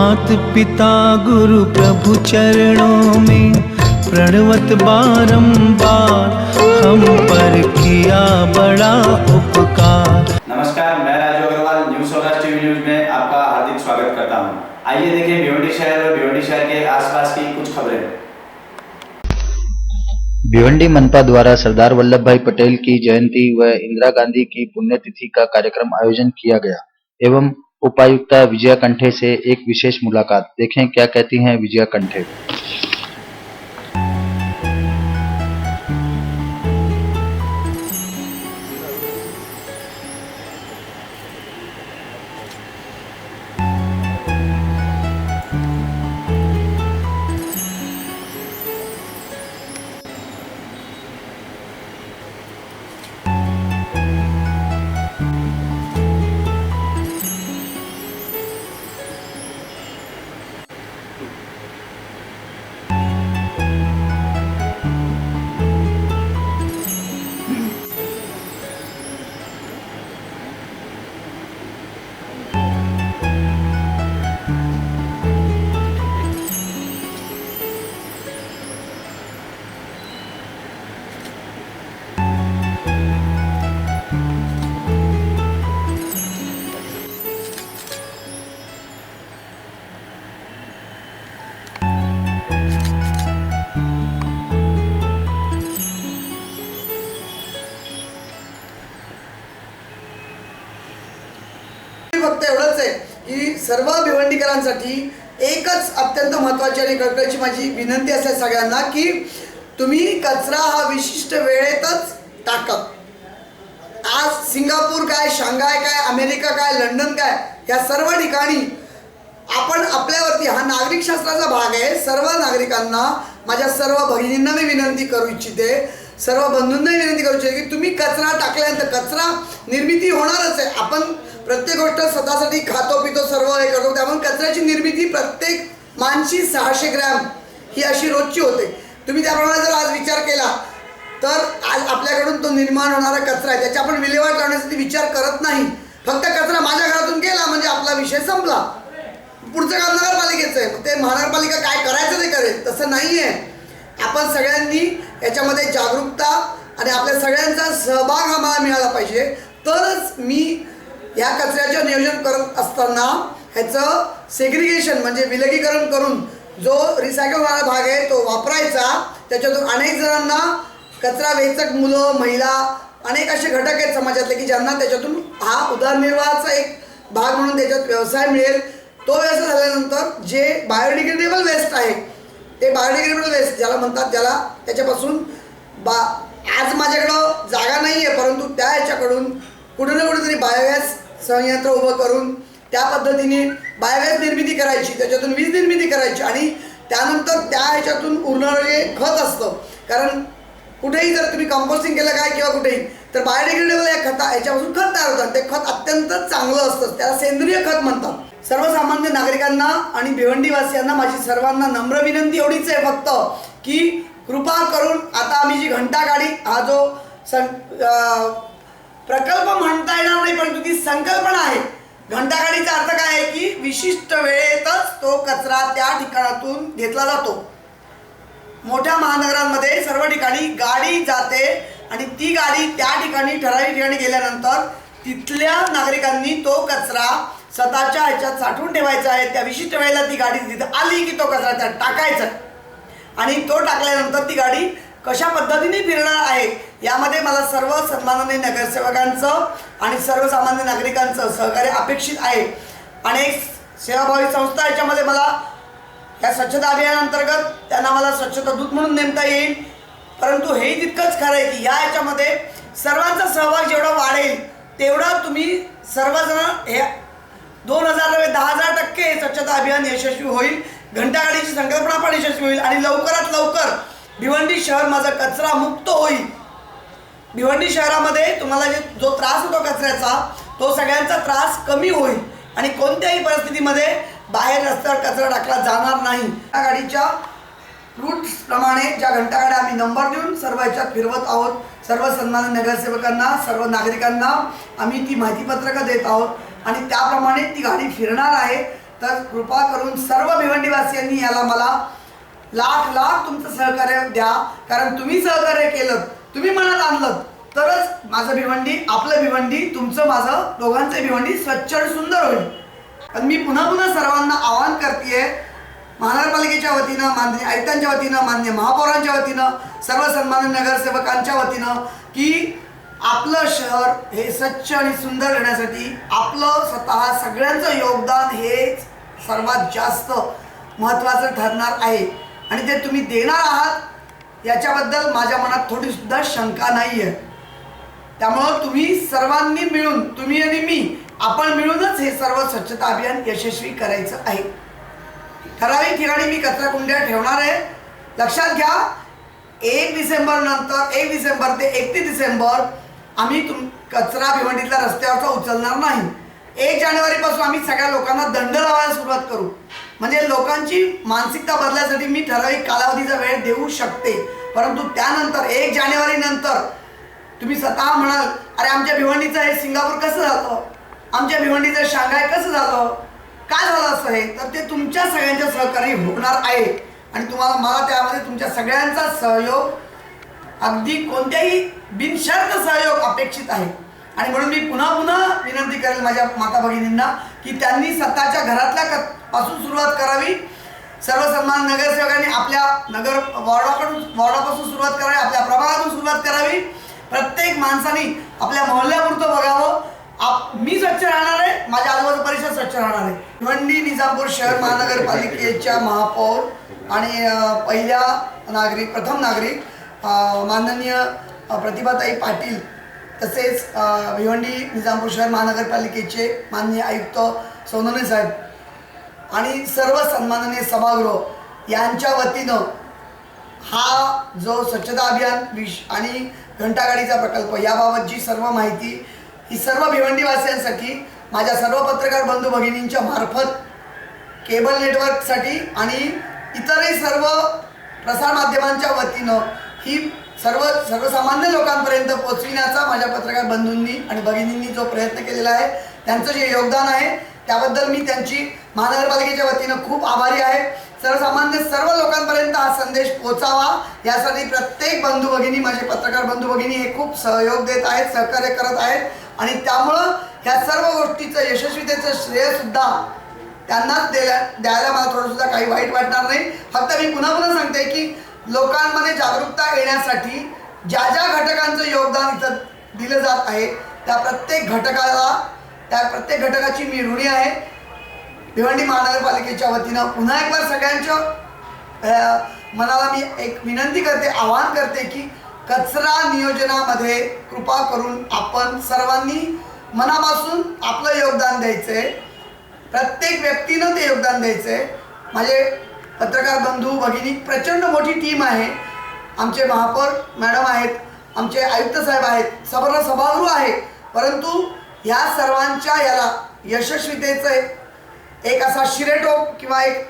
मात पिता गुरु प्रभु चरणों में प्रणवत बारंबार हम पर किया बड़ा उपकार। नमस्कार, मैं Raju Agarwal news Saurashtra TV news में आपका हार्दिक स्वागत करता हूं। आइए देखें भिवंडी शहर और भिवंडी शहर के आसपास की कुछ खबरें। भिवंडी मनपा द्वारा सरदार वल्लभभाई पटेल की जयंती व इंदिरा गांधी की पुण्यतिथि का कार्यक्रम आयोजन किया गया एवं उपायुक्ता विजया कंठे से एक विशेष मुलाकात। देखें क्या कहती हैं विजया कंठे। फक्त एवढंच आहे की सर्व भिवंडीकरांसाठी एकच अत्यंत महत्त्वाची आणि कळकळीची माझी विनंती असेल सगळ्यांना की तुम्ही कचरा हा विशिष्ट वेळेतच टाका। आज सिंगापूर काय, शांघाय काय, अमेरिका काय, लंडन काय, या सर्व ठिकाणी आपण आपल्यावरती हा नागरिक शास्त्राचा भाग आहे। सर्व नागरिकांना, माझ्या सर्व भगिनींना मी विनंती करू इच्छिते, सर्व बंधूंनाही विनंती करू इच्छिते की तुम्ही कचरा टाकल्यानंतर कचरा निर्मिती होणारच आहे। आपण प्रत्येक गोष्ट स्वतःसाठी खातो पितो सर्व हे करतो, त्यामुळे कचऱ्याची निर्मिती प्रत्येक माणशी 600 ग्रॅम ही अशी रोजची होते। तुम्ही त्याप्रमाणे जर आज विचार केला तर आज आपल्याकडून तो निर्माण होणारा कचरा आहे त्याची आपण विल्हेवाट लावण्यासाठी विचार करत नाही। फक्त कचरा माझ्या घरातून गेला म्हणजे आपला विषय संपला, पुढचं काम नगरपालिकेचं आहे, ते महानगरपालिका काय करायचं ते करेल, तसं नाही आहे। आपण सगळ्यांनी याच्यामध्ये जागरूकता आणि आपल्या सगळ्यांचा सहभाग आम्हाला मिळाला पाहिजे, तरच मी या कचऱ्याचं नियोजन करत असताना ह्याचं सेग्रिगेशन म्हणजे विलगीकरण करून जो रिसायकल होणारा भाग आहे तो वापरायचा। त्याच्यातून अनेक जणांना कचरा वेचक मुलं, महिला, अनेक असे घटक आहेत समाजातले की ज्यांना त्याच्यातून हा उदरनिर्वाहाचा एक भाग म्हणून त्याच्यात व्यवसाय मिळेल। तो व्यवसाय झाल्यानंतर जे बायोडिग्रेडेबल वेस्ट आहे ते बायोडिग्रेडेबल वेस्ट ज्याला म्हणतात, ज्याला त्याच्यापासून आज माझ्याकडं जागा नाही आहे परंतु त्या ह्याच्याकडून कुठे ना कुठेतरी बायोगॅस संयंत्र उभं करून त्या पद्धतीने बायोगॅस निर्मिती करायची, त्याच्यातून वीज निर्मिती करायची आणि त्यानंतर त्या ह्याच्यातून उरणारं जे खत असतं, कारण कुठेही जर तुम्ही कंपोस्टिंग केलं काय किंवा कुठेही तर बायोडिग्रेडेबल या याच्यापासून खत तयार होतात। ते खत अत्यंत चांगलं असतं, त्याला सेंद्रिय खत म्हणतात। सर्वसामान्य नागरिकांना आणि भिवंडीवासियांना माझी सर्वांना नम्र विनंती एवढीच आहे फक्त की कृपा करून आता आम्ही जी घंटा गाडी हा जो प्रकल्प म्हणता येणार नाही परंतु ती संकल्पना आहे। घंटा गाडीचा अर्थ काय आहे की विशिष्ट वेळेतच तो कचरा त्या ठिकाणातून घेतला जातो। मोठ्या महानगरांमध्ये सर्व ठिकाणी गाडी जाते आणि ती गाडी त्या ठिकाणी ठराविक ठिकाणी गेल्यानंतर तिथल्या नागरिकांनी तो कचरा स्वतःच्या ह्याच्यात साठवून ठेवायचा आहे। त्या विशिष्ट वेळेला ती गाडी तिथं आली की तो कचरा त्यात टाकायचा आणि तो टाकल्यानंतर ती गाडी कशा पद्धतीने फिरणार आहे यामध्ये मला सर्व सन्माननीय नगरसेवकांचं आणि सर्वसामान्य नागरिकांचं सहकार्य अपेक्षित आहे। अनेक सेवाभावी संस्था याच्यामध्ये मला या स्वच्छता अभियानांतर्गत त्यांना मला स्वच्छता दूत म्हणून नेमता येईल, परंतु हेही तितकंच खरं आहे की या याच्यामध्ये सर्वांचा सहभाग जेवढा वाढेल तेवढा तुम्ही सर्वजण हे 10,000% स्वच्छता अभियान यशस्वी होईल। घंटागाडीची संकल्पना पण यशस्वी होईल आणि लवकरात लवकर भिवंडी शहर माझा कचरा मुक्त होईल। भिवंडी शहरामध्ये तुम्हाला जो त्रास होतो कचऱ्याचा तो सगळ्यांचा त्रास कमी होईल आणि कोणत्याही परिस्थितीमध्ये बाहेर रस्त्यावर कचरा टाकला जाणार नाही। या गाडीच्या रूट्स प्रमाणे ज्या घंटागाड्या आम्ही नंबर देऊन सर्व ह्याच्यात फिरवत आहोत, सर्व सन्माननीय नगरसेवकांना, सर्व नागरिकांना आम्ही ती माहितीपत्रकं देत आहोत आणि त्याप्रमाणे ती गाडी फिरणार आहे। तर कृपा करून सर्व भिवंडीवासियांनी याला मला लाख लाख तुमचं सहकार्य द्या, कारण तुम्ही सहकार्य केलं, तुम्ही मनात आणलं तरच माझं भिवंडी, आपलं भिवंडी, तुमचं माझं दोघांचं भिवंडी स्वच्छ आणि सुंदर होईल. आणि मी पुन्हा पुन्हा सर्वांना आवाहन करते, महानगरपालिकेच्या वतीनं, माननीय आयुक्तांच्या वतीनं, माननीय महापौरांच्या वतीनं, सर्व सन्माननीय नगरसेवकांच्या वतीनं, की आपलं शहर हे स्वच्छ आणि सुंदर करण्यासाठी आपलं स्वतः सगळ्यांचं योगदान हेच सर्वात जास्त महत्त्वाचं ठरणार आहे आणि ते तुम्ही देणार आहात याच्याबद्दल माझ्या मनात थोडीसुद्धा शंका नाही आहे. त्यामुळं तुम्ही सर्वांनी मिळून, तुम्ही आणि मी, आपण मिळूनच हे सर्व स्वच्छता अभियान यशस्वी करायचं आहे. ठराविक ठिकाणी मी कचरा कुंड्या ठेवणार आहे. लक्षात घ्या, 1 डिसेंबर नंतर 1 डिसेंबर ते 31 डिसेंबर आम्ही कचरा भिवंडीतल्या रस्त्यावरचा उचलणार नाही. 1 जानेवारीपासून आम्ही सगळ्या लोकांना दंड लावायला सुरुवात करू. म्हणजे लोकांची मानसिकता बदलायसाठी मी ठराविक कालावधीचा वेळ देऊ शकते, परंतु त्यानंतर 1 जानेवारी नंतर तुम्ही स्वतः म्हणाल, अरे आमच्या भिवंडीचं हे सिंगापूर कसं झालं, आमच्या भिवंडीचं शांघाय कसं झालं, काय झालं असं आहे, तर ते तुमच्या सगळ्यांच्या सहकार्य होणार आहे आणि मला त्यामध्ये तुमच्या सगळ्यांचा सहयोग, अगदी कोणत्याही बिनशर्त सहयोग अपेक्षित आहे. आणि म्हणून मी पुन्हा पुन्हा विनंती करेल माझ्या माता भगिनींना की त्यांनी स्वतःच्या घरातल्या पासून सुरुवात करावी. सर्व सन्मान नगरसेवकांनी आपल्या वॉर्डापासून सुरुवात करावी, आपल्या प्रभागातून सुरुवात करावी. प्रत्येक माणसाने आपल्या मोहल्ल्यापुरतं बघावं. मी स्वच्छ राहणार आहे, माझ्या आजूबाजू परिसर स्वच्छ राहणार आहे. भिवंडी निजामपूर शहर महानगरपालिकेच्या महापौर आणि प्रथम नागरिक माननीय प्रतिभाताई पाटील, तसेच भिवंडी निजामपूर शहर महानगरपालिकेचे माननीय आयुक्त सोनवणे साहेब आणि सर्व सन्माननीय सभागृह यांच्या वतीनं हा जो स्वच्छता अभियान आणि घंटागाडीचा प्रकल्प याबाबतची सर्व माहिती ही सर्व भिवंडीवासियांसाठी माझ्या सर्व पत्रकार बंधू भगिनींच्या मार्फत केबल नेटवर्कसाठी आणि इतरही सर्व प्रसारमाध्यमांच्या वतीनं ही सर्वसामान्य लोकांपर्यंत पोहोचविण्याचा माझ्या पत्रकार बंधूंनी आणि भगिनींनी जो प्रयत्न केलेला आहे, त्यांचं जे योगदान आहे त्याबद्दल मी त्यांची महानगरपालिकेच्या वतीनं खूप आभारी आहे. सर्वसामान्य सर्व लोकांपर्यंत हा संदेश पोहोचावा यासाठी प्रत्येक बंधू भगिनी, माझे पत्रकार बंधू भगिनी हे खूप सहयोग देत आहेत, सहकार्य करत आहेत आणि त्यामुळं ह्या सर्व गोष्टीचं यशस्वीतेचं श्रेयसुद्धा त्यांनाच द्यायला मला थोडंसुद्धा काही वाईट वाटणार नाही. फक्त मी पुन्हा सांगते की लोकांमध्ये जागरूकता येण्यासाठी ज्या ज्या घटकांचं योगदान इथं दिलं जात आहे त्या प्रत्येक घटकाची मी ऋणी आहे. भिवंडी महानगरपालिकेच्या वतीनं पुन्हा एक बार सगळ्यांच्या मनाला मी एक विनंती करते, आवाहन करते की कचरा नियोजनामध्ये कृपा करून आपण सर्वांनी मनापासून आपलं योगदान द्यायचं आहे. प्रत्येक व्यक्तीनं ते योगदान द्यायचं आहे. माझे पत्रकार बंधू भगिनी प्रचंड मोठी टीम आहे. आमचे महापौर मॅडम आहेत, आमचे आयुक्त साहेब आहेत, सभागृह आहे, परंतु ह्या सर्वांच्या याला यशस्वीतेचं एक असा शिरेटोप किंवा एक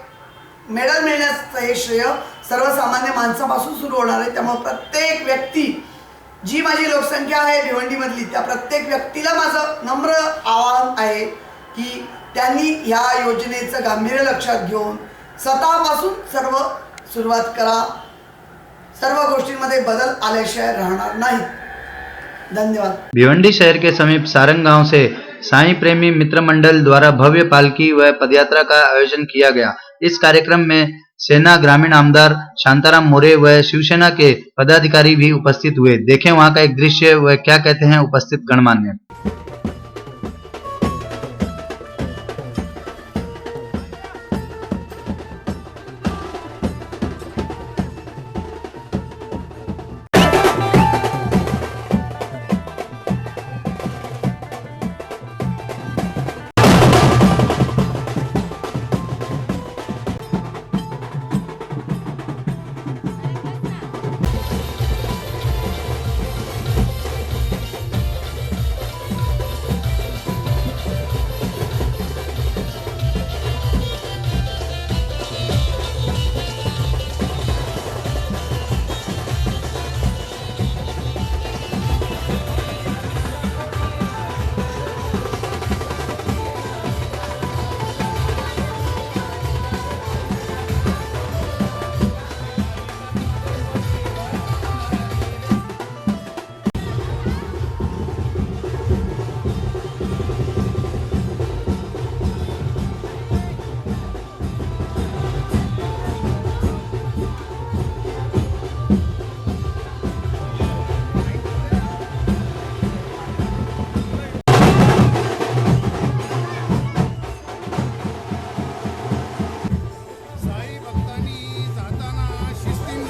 मेडल मिळण्याचं हे श्रेय सर्वसामान्य माणसापासून सुरू होणार आहे. त्यामुळे प्रत्येक व्यक्ती, जी माझी लोकसंख्या आहे भिवंडीमधली, त्या प्रत्येक व्यक्तीला माझं नम्र आवाहन आहे की त्यांनी ह्या योजनेचं गांभीर्य लक्षात घेऊन स्वतःपासून सर्व सुरुवात करा. सर्व गोष्टींमध्ये बदल आल्याशिवाय राहणार नाही. धन्यवाद. भिवंडी शहर के समीप सारंग गांव से साईं प्रेमी मित्र मंडल द्वारा भव्य पालकी व पदयात्रा का आयोजन किया गया। इस कार्यक्रम में सेना ग्रामीण आमदार शांताराम मोरे व शिवसेना के पदाधिकारी भी उपस्थित हुए। देखें वहां का एक दृश्य व क्या कहते हैं उपस्थित गणमान्य।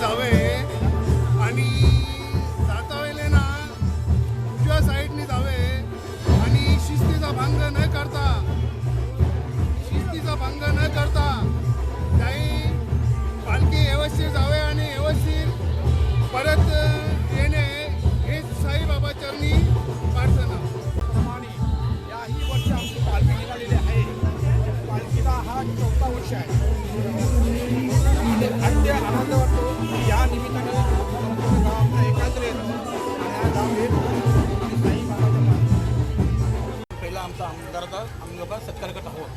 जावे आणि जाता वेळेला ना उजव्या साईडने जावे आणि शिस्तीचा भंग न करता काही पालखी व्यवस्थित जावे आणि व्यवस्थित परत येणे हेच साईबाबा चरणी प्रार्थना. प्रमाणे याही वर्षी आमची पालखी निघालेली आहे. पालखीला हा 4था वर्ष आहे. अत्यंत आनंद वाटतो की या निमित्ताने संपूर्ण गाव आमचं एकत्र येतो आणि हा गाव हे साईबाबाच्या मागे. पहिला आमचा आमदाराचा सत्कार करत आहोत.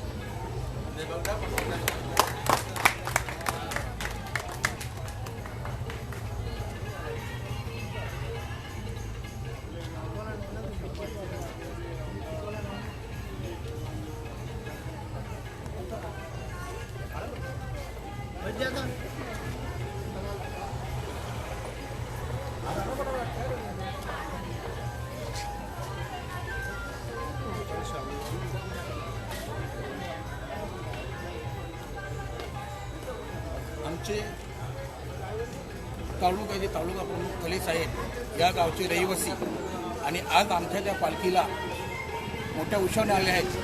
आमचे तालुका प्रमुख खले साहेब या गावचे रहिवासी आणि आज आमच्या त्या पालखीला मोठ्या उत्सवाने आले आहेत.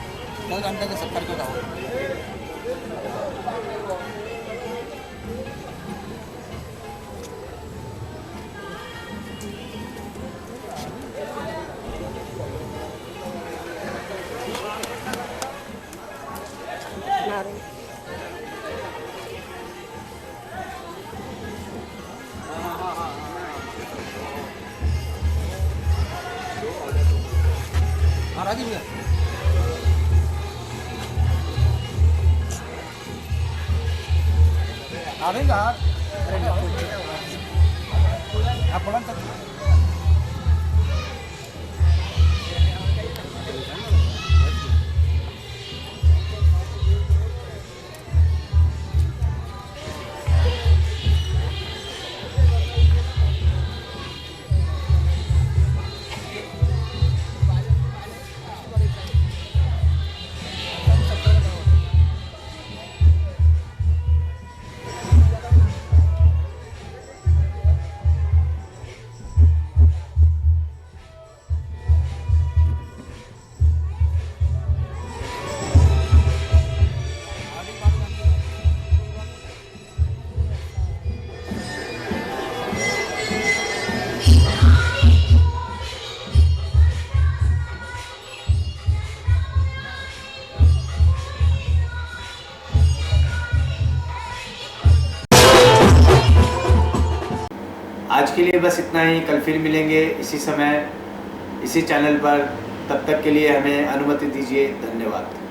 तर आम्ही त्यांचा सत्कार करत आहोत. आज के लिए बस इतना ही. कल फिर मिलेंगे इसी समय इसी चैनल पर. तब तक के लिए हमें अनुमति दीजिए. धन्यवाद.